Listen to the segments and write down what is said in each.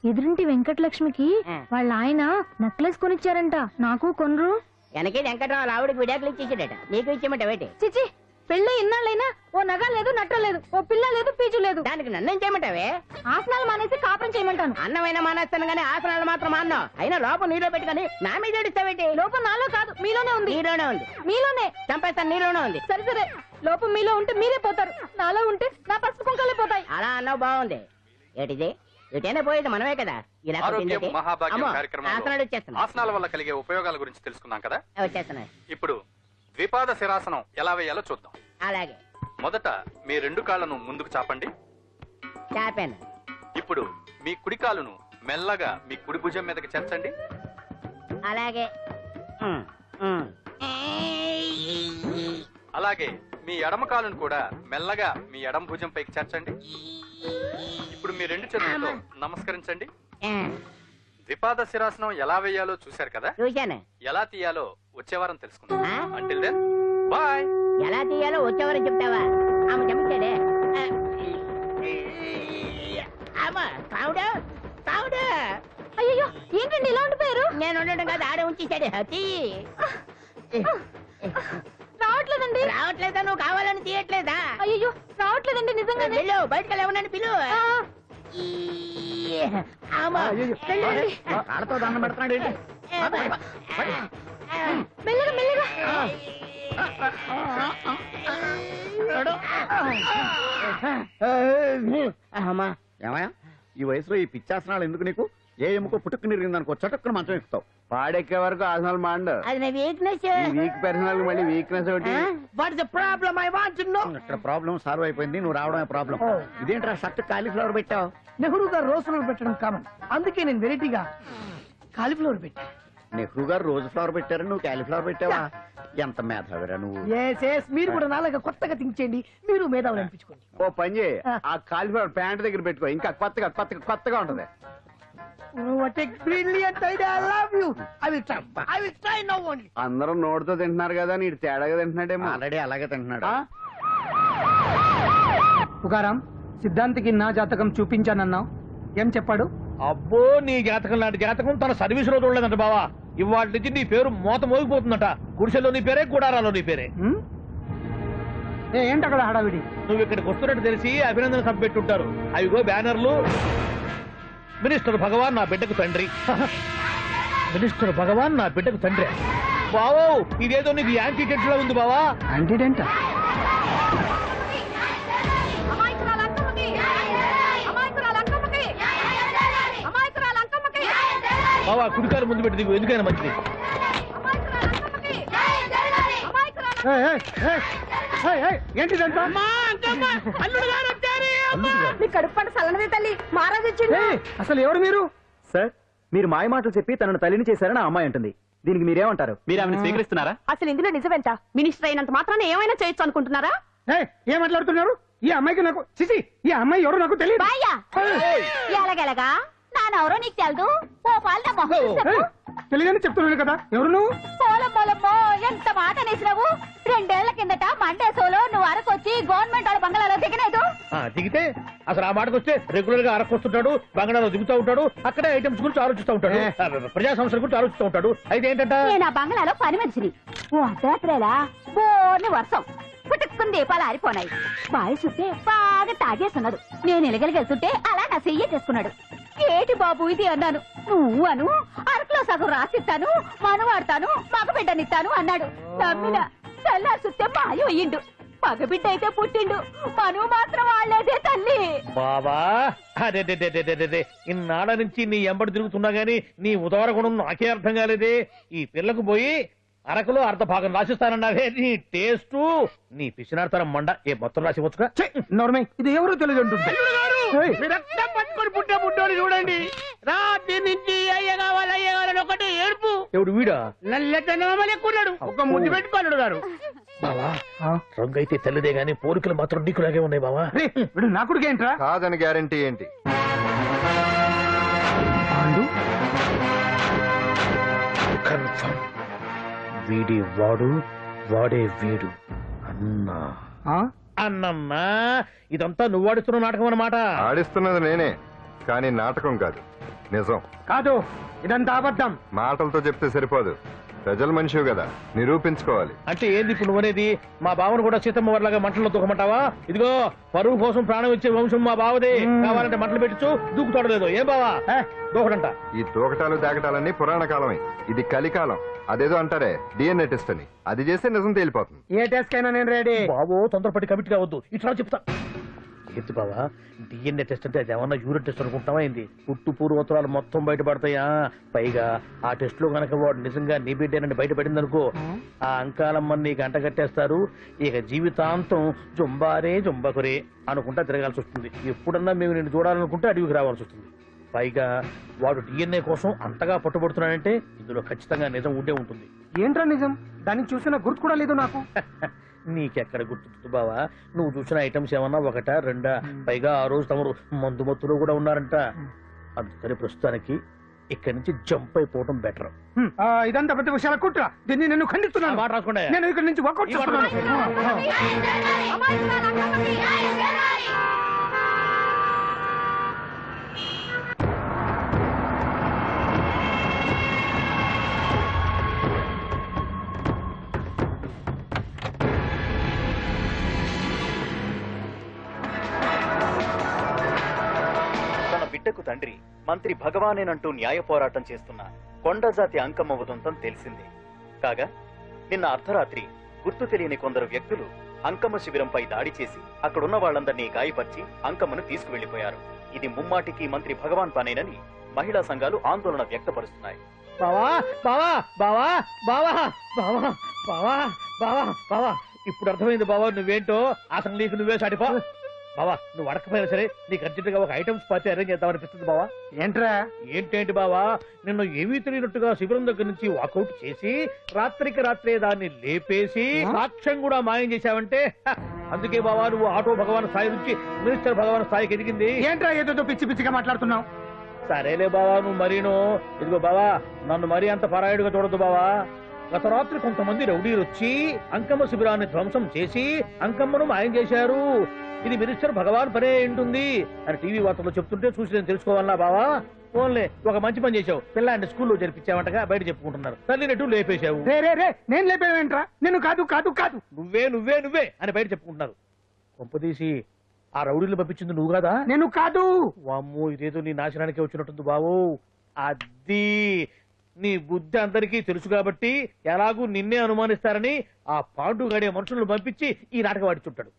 ఎదురింటి వెంకటలక్ష్మికి వాళ్ళ ఆయన నెక్లెస్ కొనిచ్చారంట. నాకు కొనరు. వెనకే వెంకటరావు ఆవిడకి విడాకులు ఇచ్చేసాడట, నీకు ఇచ్చేమంటావేటి? చిచి, పెళ్ళి ఇన్నాళ్ళైనా ఓ నగ లేదు, నట్ట లేదు, ఓ పిల్ల లేదు, పీచు లేదు. దానికి నన్నేం చేయమంటావే? ఆసనాలు మానేసి కాపురం చేయమంటాను. అన్నమైనా మానేస్తాను గానీ ఆసనాలు మాత్రం మాన్నావు. అయినా లోపం నీలో పెట్టుకుని నా మీద ఏడుస్తావేటి? లోపం నాలో కాదు, మీలోనే ఉంది. నీలోనే ఉంది. మీలోనే. చంపేస్తాను, నీలోనే ఉంది. సరే సరే, లోపం మీలో ఉంటే మీరే పోతారు, నాలో ఉంటే నా పసుపు కుంకాలే పోతాయి. అలా అన్నావు, బాగుంది. ఏటిది? ఎటైనా పోయేది మనమే కదా. ఇలా ఆరోగ్యం మహాభాగ్యం కార్యక్రమంలో వచ్చేస్తున్నా. ఆసనాల వల్ల కలిగే ఉపయోగాల గురించి తెలుసుకున్నాం కదా. వచ్చేస్తున్నాయి. ఇప్పుడు ద్విపాద శిరాసనం ఎలా వేయాలో చూద్దాం. అలాగే. మొదట మీ 2 కాళ్లను ముందుకు చాపండి. చాపాను. ఇప్పుడు మీ కుడి కాలును మెల్లగా మీ కుడి భుజం మీదకి చేర్చండి. అలాగే. అలాగే మీ ఎడమ కాలును కూడా మెల్లగా మీ ఎడమ భుజం పైకి చేర్చండి. ఇప్పుడు మీ 2 చేతులతో నమస్కరించండి. ద్విపాద శిరాసనం ఎలా వేయాలో చూశారు కదా. చూశాను. ఎలా తీయాలో వచ్చే వారం తెలుసుకుందాం. Until then bye. ఎలా తీయాలో వచ్చేవారని చెప్తావా? ఆమె చెప్తాడే. అయ్యో, ఏంటండి ఇలా ఉండిపోయారు? నేను ఉండడం కాదు, ఆడే ఉంచేశాడు. రావట్లేదండి. రావట్లేదా? నువ్వు కావాలని తీయట్లేదా? అయ్యో, రావట్లేదండి నిజంగా. వెళ్ళు, బయటకు వెళ్ళవనని పిలు. ఆడతో దండం పెడుతున్నాడు. మెల్లగా మెల్లగా. ఏమయ్యా, ఈ వయసులో ఈ పిచ్చాసనాలు ఎందుకు నీకు? ఏ ఎముకో పుట్టుకు నిరిగిందనుకో చటుక్కున మంచం ఎక్కుతావు. పాడెక్కే వరకు ఆసనాలు మాండు. అది నా వీక్నెస్. వీక్ పర్సనల్ మళ్ళీ వీక్నెస్ ఒకటి. What's the problem? I want to know. ఇక్కడ ప్రాబ్లం సాల్వ్ అయిపోయింది, నువ్వు రావడమే ప్రాబ్లం. ఇదేంట్రా షర్ట్ కాలీఫ్లవర్ పెట్టావు? నెహ్రూ గారు రోజ్ ఫ్లవర్ పెట్టడం కామన్, అందుకే నేను వెరైటీగా కాలీఫ్లవర్ పెట్టా. నెహ్రూ గారు రోజు ఫ్లవర్ పెట్టారు, నువ్వు కాలీఫ్లవర్ పెట్టావా? ఎంత మేధావిరా నువ్వు. మీరు కూడా నాలాగా కొత్తగా థింక్ చేయండి, మీరు మేధావులు అనిపించుకోండి. ఓ పని చేయి, ఆ కాలీఫ్లవర్ ప్యాంట్ దగ్గర పెట్టుకో, ఇంకా కొత్తగా ఉంటది. అందరూ నోటితో తింటున్నారు కదా, నీడు తేడాగా తింటున్నాడేమో. ఆల్రెడీ అలాగే తింటున్నాడు. పుకారాం, సిద్ధాంతికి నా జాతకం చూపించానన్నావు, ఏం చెప్పాడు? అబ్బో, నీ జాతకం లాంటి జాతకం తన సర్వీస్ లో చూడలేదంట బావా. ఇవాళ నుంచి నీ పేరు మోత మోగిపోతుందట. గుడిసెలో నీ పేరే, గుడారాలో నీ పేరే. ఏంటి అక్కడ హడావిడి? నువ్వు ఇక్కడికి వస్తున్నట్టు తెలిసి అభినందన సభ పెట్టుంటారు. అవిగో బ్యానర్లు. మినిస్టర్ భగవాన్ నా బిడ్డకు తండ్రి. మినిస్టర్ భగవాన్ నా బిడ్డకు తండ్రి. బావో, ఇదేదో నీకు యాంటీటెంట్ లో ఉంది బావా. యాంటీటెంట్? బావా, కుడికారు ముందు పెట్టి దిగు, ఎందుకైనా మంచిది. ఏంటిదంట? అసలు ఎవరు మీరు? సార్, మీరు మాయ మాటలు చెప్పి తనను తల్లిని చేశారని ఆ అమ్మాయి అంటుంది. దీనికి మీరేమంటారు? మీరు ఆమెను స్వీకరిస్తున్నారా? అసలు ఇందులో నిజమేంట? మినిస్టర్ అయినంత మాత్రాన ఏమైనా చేయొచ్చు అనుకుంటున్నారా? ఏం మాట్లాడుతున్నారు? ఈ అమ్మాయికి నాకు చిసి, ఈ అమ్మాయి ఎవరు నాకు తెలియదు. ఎలాగెలగా నానెవరో నీకు తెలదు. ఓ పాల తెలియదని చెప్తున్నాను కదా, ఎవరు నువ్వు? పోలమ్మో, ఎంత మాట అనేసినావు. 2 ఏళ్ల కిందట మండే సోలో నువ్వు అరకొచ్చి గవర్నమెంట్ వాళ్ళ బంగాళాలో దిగలేదు. దిగితే అసలు ఆ మాటకు వస్తే రెగ్యులర్ గా అరకొస్తుంటాడు, బంగాళాలో దిగుతూ ఉంటాడు, అక్కడే ఐటమ్స్ గురించి ఆలోచిస్తూ ఉంటాడు, ప్రజా సమస్యల గురించి ఆలోచిస్తూ ఉంటాడు. అయితే ఏంటంటే నేను ఆ బంగాళాలో పని మనిషిని. ఓ అర్ధరాత్రేలా బోర్ని వర్షం పుట్టుకుని దీపాలు ఆరిపోనాయి. బాయి చుట్టే బాగా తాగేస్తున్నాడు. నేను ఎలగలిగెళ్తుంటే అలా నా చెయ్యి చేసుకున్నాడు. ఏటి బాబు ఇది అన్నాను. నువ్వు అను, అరకులో సగం రాసిస్తాను, మనవాడతాను, మగబిడ్డనిస్తాను అన్నాడు. నమ్మిన తెల్లారి చుట్టే మాయ అయ్యిండు. మగబిడ్డ అయితే పుట్టిండు, మనువు మాత్రం వాళ్ళేదే తల్లి. బాబా, అదే ఇన్నాళ్ళ నుంచి నీ ఎంబడి తిరుగుతున్నా గానీ నీ ఉదార గుణం నాకే అర్థం కాలేదే. ఈ పిల్లకు పోయి అరకులో అర్ధ భాగం రాసిస్తానన్నావే, నీ టేస్టు నీ పిచ్చినాడతరం మండ. ఏ మొత్తం రాసివచ్చుగా? ఇది ఎవరో తెలియదు అంటుంది. పట్టుకొని పుట్టే పుట్టోని చూడండి. రాత్రి నుంచి అయ్య కావాలని ఒకటి ఏడుపు. ఎవడు వీడా? నల్లెట్టనమని ఎక్కున్నాడు. ఒక ముద్దు పెట్టుకోడు గారు. బావా, రంగు అయితే తెల్లదే గానీ పోలికలు మాత్రం నీకులాగే ఉన్నాయి బావా. నా కొడుకు ఏంట్రా? కాదని గ్యారంటీ ఏంటి? కన్ఫర్మ్. వీడి వాడు, వాడే వీడు. అన్నా ఇదంతా నువ్వు ఆడిస్తున్న నాటకం అన్నమాట. ఆడిస్తున్నది నేనే, కానీ నాటకం కాదు. నిజం. కాదు, ఇదంతా అబద్ధం. మాటలతో చెప్తే సరిపోదు, ప్రజల మనిషివి కదా, నిరూపించుకోవాలి. అంటే ఏంది ఇప్పుడు నువ్వనేది? మా బావను కూడా సీతమ్మ వారిలాగా మంటల్లో దూకమంటావా? ఇదిగో పరువు కోసం ప్రాణం ఇచ్చే వంశం మా బావదే. కావాలంటే మంటలు పెట్టచ్చు, దూకుతోడలేదు. ఏం బావా దూకడంట? ఈ దూకటాలు దాకటాలన్నీ పురాణ కాలమే, ఇది కలికాలం. అదేదో అంటారే డిఎన్ఏ టెస్ట్ అని, అది చేస్తే నిజం తేలిపోతుంది. ఏ టెస్ట్ కైనా నేను రెడీ. బాబు తొందరపడి కమిట్ కావద్దు, ఇట్లా చెప్తా. ఎత్తు బావా, డిఎన్ఏ టెస్ట్ అంటే అది ఏమన్నా యూరిన్ టెస్ట్ అనుకుంటావా ఏంది? పుట్టు పూర్వోత్తరాలు మొత్తం బయటపడతాయా? పైగా ఆ టెస్ట్ లో గనక వాడు నిజంగా నీ బిడ్డేనని బయటపడింది అనుకో, ఆ అంకాలమ్మని నీకు అంట కట్టేస్తారు. ఇక జీవితాంతం జుంబారే జుంబకురే అనుకుంటా తిరగాల్సి వస్తుంది. ఎప్పుడన్నా మేము నిన్ను చూడాలనుకుంటే అడవికి రావాల్సి వస్తుంది. పైగా వాడు డిఎన్ఏ కోసం అంతగా పట్టుబడుతున్నాడంటే ఇందులో ఖచ్చితంగా నిజం ఉండే ఉంటుంది. ఏంట్రా నిజం? దాన్ని చూసిన గుర్తు కూడా లేదు నాకు. నీకెక్కడ గుర్తుంది బావా? నువ్వు చూసిన ఐటమ్స్ ఏమన్నా ఒకటా రెండా? పైగా ఆ రోజు తమరు మందు మత్తులో కూడా ఉన్నారంట. అందుకని ప్రస్తుతానికి ఇక్కడి నుంచి జంప్ అయిపోవడం బెటర్. ఇదంతా పెద్ద విషయాల కుట్ర. దీన్ని నేను ఖండిస్తున్నాను. మాట రాసుకోండి. నేను ఇక్కడి నుంచి వర్కౌట్ చేస్తున్నాను. బిడ్డకు తండ్రి మంత్రి భగవానేనంటూ న్యాయ పోరాటం చేస్తున్న కొండజాతి అంకమ్మ ఉదంతం తెలిసింది. కాగా నిన్న అర్ధరాత్రి గుర్తు తెలియని కొందరు వ్యక్తులు అంకమ్మ శిబిరంపై దాడి చేసి అక్కడున్న వాళ్లందరినీ గాయపరిచి అంకమ్మను తీసుకువెళ్లిపోయారు. ఇది ముమ్మాటికి మంత్రి భగవాన్ పనేనని మహిళా సంఘాలు ఆందోళన వ్యక్తపరుస్తున్నాయి. బావా బావా బావా బావా బావా బావా బావా బావా ఇప్పుడు అర్థమైంది బావా నువ్వేంటో. అసలు నీకు నువ్వే సాటిపో బావా. నువ్వు అడకపోయినా సరే నీకు అర్జెంట్ గా ఒక ఐటమ్స్ పార్టీ అరేంజ్ చేద్దామనిపిస్తుంది బావా. ఏంట్రా? ఏంటేంటి బావా, నిన్ను ఏమీ తెలియనట్టుగా శిబిరం దగ్గర నుంచి వాకౌట్ చేసి రాత్రికి రాత్రే దాన్ని లేపేసి సాక్ష్యం కూడా మాయం చేశావంటే అందుకే బావా నువ్వు ఆటో భగవాన్ స్థాయి నుంచి మినిస్టర్ భగవాన్ స్థాయికి ఎదిగింది. ఏంట్రా ఏదో పిచ్చి పిచ్చిగా మాట్లాడుతున్నావు? సరేలే బావా, నువ్వు మరీను. ఇదిగో బావా, నన్ను మరీ అంత పరాయుడుగా చూడద్దు బావా. గత రాత్రి కొంతమంది రౌడీలు వచ్చి అంకమ్మ శిబిరాన్ని ధ్వంసం చేసి అంకమ్మను మాయం చేశారు. ఇది మినిస్టర్ భగవాన్ పనే ఉంటుంది అని టీవీ వార్తల్లో చెప్తుంటే చూసి నేను తెలుసుకోవాలన్నా బావా? ఓన్లే ఒక మంచి పని చేశావు, పిల్లాన్ని స్కూల్లో జరిపించావంటగా బయట చెప్పుకుంటున్నారు. తల్లినట్టు లేపేశావు. నేను లేపేవేంట్రా? నేను కాదు కాదు కాదు నువ్వే నువ్వే నువ్వే అని బయట చెప్పుకుంటున్నారు. కొంపదీసి ఆ రౌడీలు పంపించింది నువ్వు కాదా? నేను కాదు. వామ్మో, ఇదేదో నీ నాశనానికే వచ్చినట్టుంది బావు. అది నీ బుద్ధి అందరికీ తెలుసు కాబట్టి ఎలాగూ నిన్నే అనుమానిస్తారని ఆ పాండుగాడే మనుషులను పంపించి ఈ నాటకం ఆడిచుంటాడు.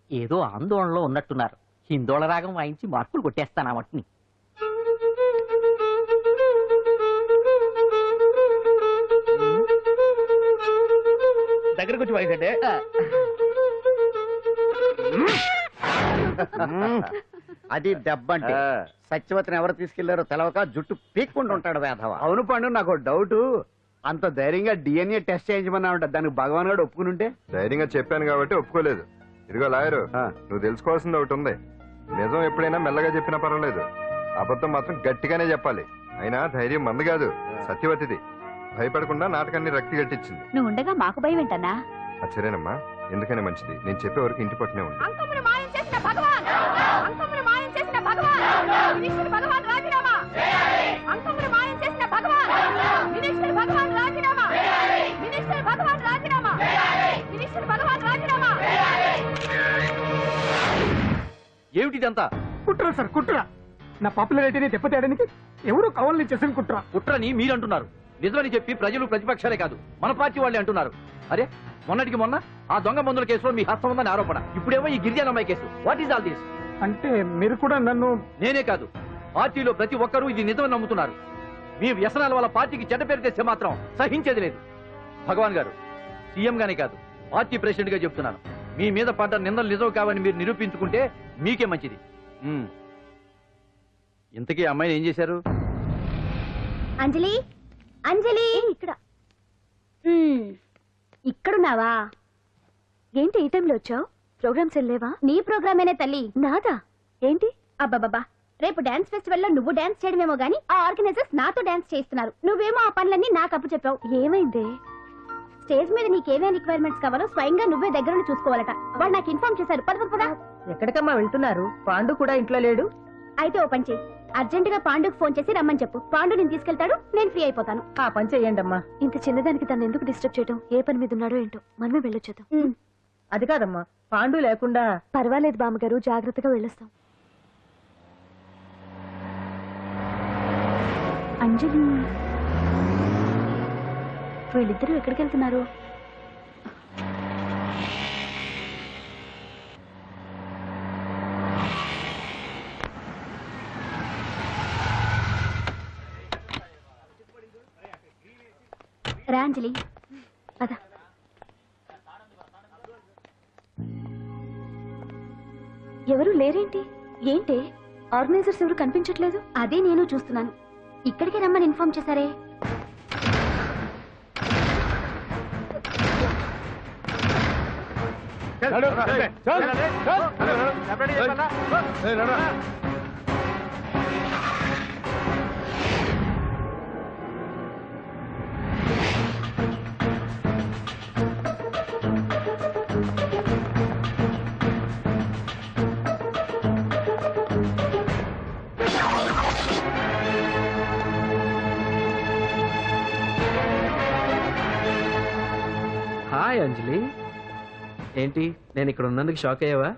ఏదో ఆందోళనలో ఉన్నట్టున్నారు. హిందోళ రాగం వాయించి మార్కులు కొట్టేస్తాను ఆ మట్టిని. దగ్గరకు వచ్చి వాయించండి. అది దెబ్బంటే. సత్యవతిని ఎవరు తీసుకెళ్లారో తెలవక జుట్టు పీక్కుంటూ ఉంటాడు వేధవ. అవును పండు, నాకు డౌట్. అంత ధైర్యంగా డిఎన్ఏ టెస్ట్ చేయించమన్నా ఉంటా, దానికి భగవాన్ గారు ఒప్పుకుని ఉంటే? ధైర్యంగా చెప్పాను కాబట్టి ఒప్పుకోలేదు. ఇదిగో లాయరు, నువ్వు తెలుసుకోవాల్సింది ఒకటి ఉంది. నిజం ఎప్పుడైనా మెల్లగా చెప్పినా పర్వాలేదు, అబద్ధం మాత్రం గట్టిగానే చెప్పాలి. అయినా ధైర్యం మంది కాదు, సత్యవతిది. భయపడకుండా నాటకాన్ని రక్తి గట్టించింది. నువ్వు ఉండగా మాకు భయం ఏంటన్నా? సరేనమ్మా, ఎందుకనే మంచిది. నేను చెప్పే వరకు ఇంటి పట్టునే ఉంది. అంకమ్మను మాయం చేసిన భగవాన్, అంకమ్మను మాయం చేసిన భగవాన్, మినిస్టర్ భగవాన్ రాజీనామా. అంకమ్మను మాయం చేసిన భగవాన్, మినిస్టర్ భగవాన్ రాజీనామా. మినిస్టర్ భగవాన్ రాజీనామా. మినిస్టర్ భగవాన్ రాజీనామా. ఏమిటిదంతా? కుట్ర సార్, కుట్ర. నా పాపులారిటీని దెబ్బతేయడానికి ఎవరు కావాలని చేసిన కుట్ర. కుట్రని మీరంటున్నారు, నిజమని చెప్పి ప్రజలు ప్రతిపక్షాలే కాదు మన పార్టీ వాళ్ళే అంటున్నారు. అరే, మొన్నటికి మొన్న ఆ దొంగ మందుల కేసులో మీ హస్తం ఉందని ఆరోపణ, ఇప్పుడేమో ఈ గిరిజనమ్మాయి case. What is all this? అంటే మీరు కూడా నన్ను... నేనే కాదు, పార్టీలో ప్రతి ఒక్కరూ ఇది నిజమని నమ్ముతున్నారు. మీ వ్యసనాల వల్ల పార్టీకి చెడ్డ పేరు తెస్తే మాత్రం సహించేది లేదు. భగవాన్ గారు, సీఎం గానే కాదు, పార్టీ ప్రెసిడెంట్ గా చెప్తున్నాను, మీ మీద పడ్డ నిందలు నిజం కావని మీరు నిరూపించుకుంటే మీకే మంచిది. ఇంతకీ అమ్మాయిని ఏం చేశారు? అంజలి, అంజలి, ఇక్కడ ఇక్కడున్నావా? ఏంటి ఈ టైంలో వచ్చావు? ప్రోగ్రామ్స్ వెళ్ళేవా? నీ ప్రోగ్రామేనే తల్లి. నాదా? ఏంటి? అబ్బాబాబా, రేపు డాన్స్ ఫెస్టివల్ లో నువ్వు డాన్స్ చేయడమేమో గానీ ఆ ఆర్గనైజర్స్ నాతో డాన్స్ చేస్తున్నారు. నువ్వేమో ఆ పనులన్నీ నాకు అప్పు చెప్పావు. ఏమైంది? స్టేజ్ మీద నీకేమేం రిక్వైర్మెంట్స్ కావాలో స్వయంగా నువ్వే దగ్గర చూసుకోవాలట. వాళ్ళు నాకు ఇన్ఫార్మ్ చేశారు. పద పద. ఎక్కడికమ్మా వెళ్తున్నారు? పాండు కూడా ఇంట్లో లేడు. అయితే ఓ పని చేయి, అర్జెంట్ గా పాండుకు ఫోన్ చేసి రమ్మని చెప్పు. పాండు నేను తీసుకెళ్తాడు, నేను ఫ్రీ అయిపోతాను. ఆ పని చెయ్యండి అమ్మా. ఇంత చిన్నదానికి తను ఎందుకు డిస్టర్బ్ చేయడం? ఏ పని మీద ఉన్నాడో ఏంటో, మనమే వెళ్ళొచ్చేద్దాం. అది కాదమ్మా, పాండు లేకుండా. పర్వాలేదు బామ్మగారు, జాగ్రత్తగా వెళ్ళొస్తాం. అంజలి, వీళ్ళిద్దరూ ఎక్కడికి వెళ్తున్నారు? రా అంజలి, పద. ఎవరు లేరేంటి? ఏంటి ఆర్గనైజర్స్ ఎవరు కనిపించట్లేదు? అదే నేను చూస్తున్నాను. ఇక్కడికి రమ్మని ఇన్ఫార్మ్ చేశారే. హాయ్ అంజలి, ఏంటి నేను ఇక్కడ ఉన్నందుకు షాక్ అయ్యావా?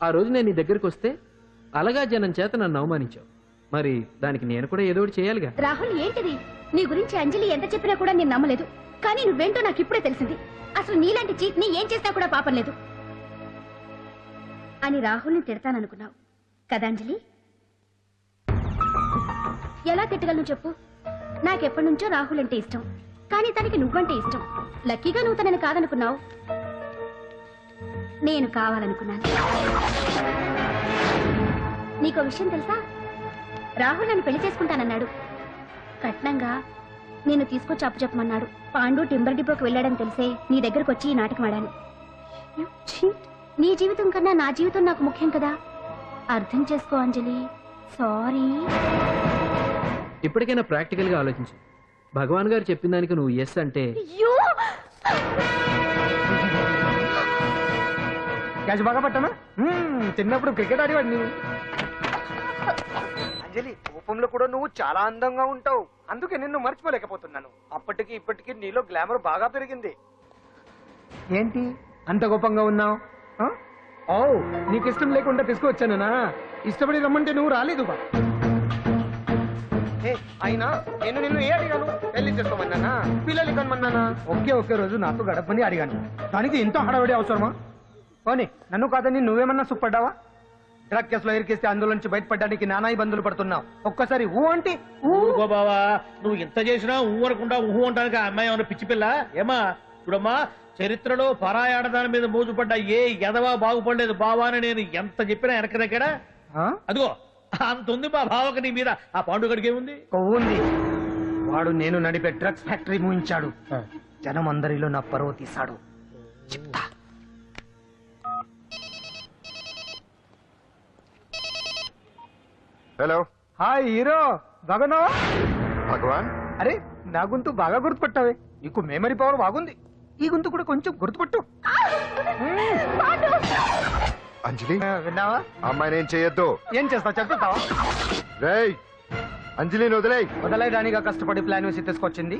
ఆ రోజు నేను నీ దగ్గరికి వస్తే అలగా జనం చేత నన్ను అవమానించావు. మరి దానికి నేను కూడా ఏదో ఒకటి చేయాలిగా. రాహుల్, ఏంటిది? నీ గురించి అంజలి ఎంత చెప్పినా కూడా నేను నమ్మలేదు. కానీ నువ్వేంటో నాకు ఇప్పుడే తెలిసింది. అసలు నీలాంటి చీట్ ని ఏం చేసినా కూడా పాపం లేదు అని రాహుల్ని తిడతాననుకున్నావు కదా అంజలి? ఎలా తిట్టగలను చెప్పు? నాకెప్పటి నుంచో రాహుల్ అంటే ఇష్టం, కానీ తనకి నువ్వంటే ఇష్టం. లక్కీగా నువ్వు తనని కాదనుకున్నావు, నేను కావాలనుకున్నాను. నీకో విషయం తెలుసా? రాహుల్ నన్ను పెళ్లి చేసుకుంటానన్నాడు. కట్నంగా నేను తీసుకొచ్చి అప్పు చెప్పమన్నాడు. పాండు టింబర్ డిపోకి వెళ్ళాడని తెలిసే నీ దగ్గరకు వచ్చి ఈ నాటకం ఆడాను. నీ జీవితం కన్నా నా జీవితం నాకు ముఖ్యం కదా. అర్థం చేసుకో అంజలి. సారీ. ఇప్పటికైనా ప్రాక్టికల్ గా ఆలోచించు. భగవాన్ గారు చెప్పిన దానికి నువ్వు ఎస్ అంటే క్యాచ్ బాగా పట్టానా? చిన్నప్పుడు క్రికెట్ ఆడేవాడిని. అంజలి, కోపంలో కూడా నువ్వు చాలా అందంగా ఉంటావు. అందుకే నిన్ను మర్చిపోలేకపోతున్నాను. అప్పటికి ఇప్పటికి నీలో గ్లామర్ బాగా పెరిగింది. ఏంటి అంత గొప్పంగా ఉన్నావు? ఓ, నీకు ఇష్టం లేకుండా తీసుకువచ్చానా? ఇష్టపడి రమ్మంటే నువ్వు రాలేదు. అయినా నేను నిన్ను ఏ అడిగాను? పెళ్లి చేసుకోమన్నానా, పిల్లలు కనమన్నానా? ఒకే రోజు నాతో గడపని అడిగాను. దానికి ఇంత హడావిడి అవసరమా? పోనీ నన్ను కాదని నువ్వేమన్నా సుప్పడ్డావా? డ్రగ్ కేసులో ఇరికిస్తే అందులో నుంచి బయటపడడానికి నానా ఇబ్బందులు పడుతున్నావు. ఒక్కసారి ఊ అంటే ఊరుకో బావా, నువ్వు ఇంత చేసినా ఊరకుండా ఊహు అంటానికి ఆ అమ్మాయి ఏమన్నా పిచ్చి పిల్ల? ఏమా చూడమ్మా, చరిత్రలో పరాయి ఆడదాని మీద మోజుపడ్డ ఏ ఎదవా బాగుపడలేదు బావా అని నేను ఎంత చెప్పినా వెనక దగ్గర. అదిగో అంత ఉంది మా బావకు నీ మీద. ఆ పాండుగడికి ఏముంది? కొవ్వుంది. వాడు నేను నడిపే డ్రగ్స్ ఫ్యాక్టరీ మూయించాడు. జనం అందరిలో నా పరువు తీశాడు. చెప్తా. హలో, హాయ్ హీరో, బాగున్నావా? భగవాన్. అరే, నా గొంతు బాగా గుర్తుపట్టావే. నీకు మెమరీ పవర్ బాగుంది. ఈ గొంతు కూడా కొంచెం గుర్తుపట్టు. అంజలి, విన్నావా? అమ్మాయిని ఏం చేయొద్దు. ఏం చేస్తా చెప్తావా? రేయ్, అంజలిని వదిలేయ్. వదలైదానిగా కష్టపడి ప్లాన్ వేసి తీసుకొచ్చింది.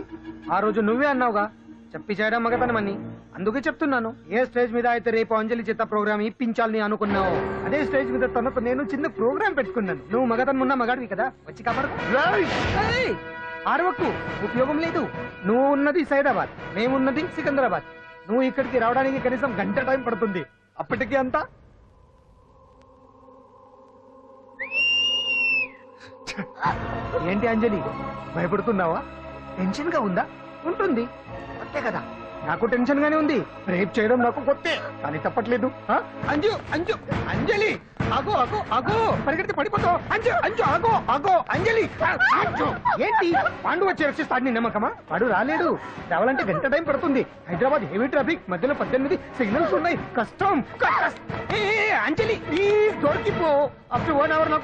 ఆ రోజు నువ్వే అన్నావుగా చెప్పి చేయడం మగతనమని. అందుకే చెప్తున్నాను. ఏ స్టేజ్ మీద అయితే రేపు అంజలి చేత ప్రోగ్రామ్ ఇప్పించాలని అనుకున్నావు, అదే స్టేజ్ మీద తనకు నేను చిన్న ప్రోగ్రామ్ పెట్టుకున్నాను. నువ్వు మగతనం ఉన్న మగాడివి కదా, వచ్చి కాపాడు. ఆరవకు, ఉపయోగం లేదు. నువ్వు ఉన్నది సైదాబాద్, మేమున్నది సికింద్రాబాద్. నువ్వు ఇక్కడికి రావడానికి కనీసం గంట టైం పడుతుంది. అప్పటికి అంతా ఏంటి అంజలి, భయపడుతున్నావా? టెన్షన్ గా ఉందా? ఉంటుంది, అంతే కదా. నాకు టెన్షన్ గానే ఉంది. రేప్ చేయడం నాకు కొత్తే, కానీ తప్పట్లేదు. అంజు అంజు అంజలి, ఆగో ఆగో ఆగో, పరిగెడితే పడిపోతావు. అంజు అంజు ఆగో ఆగో అంజలి. అంజు, ఏంటి పాండు వచ్చి రక్షిస్తాడు నీ నమ్మకమా? వాడు రాలేడు. రావాలంటే గంట టైం పడుతుంది. హైదరాబాద్ హెవీ ట్రాఫిక్, మధ్యలో 18 సిగ్నల్స్ ఉన్నాయి. కష్టం. అంజలి ప్లీజ్ దొరికిపో. అప్పుడు 1 hour నాకు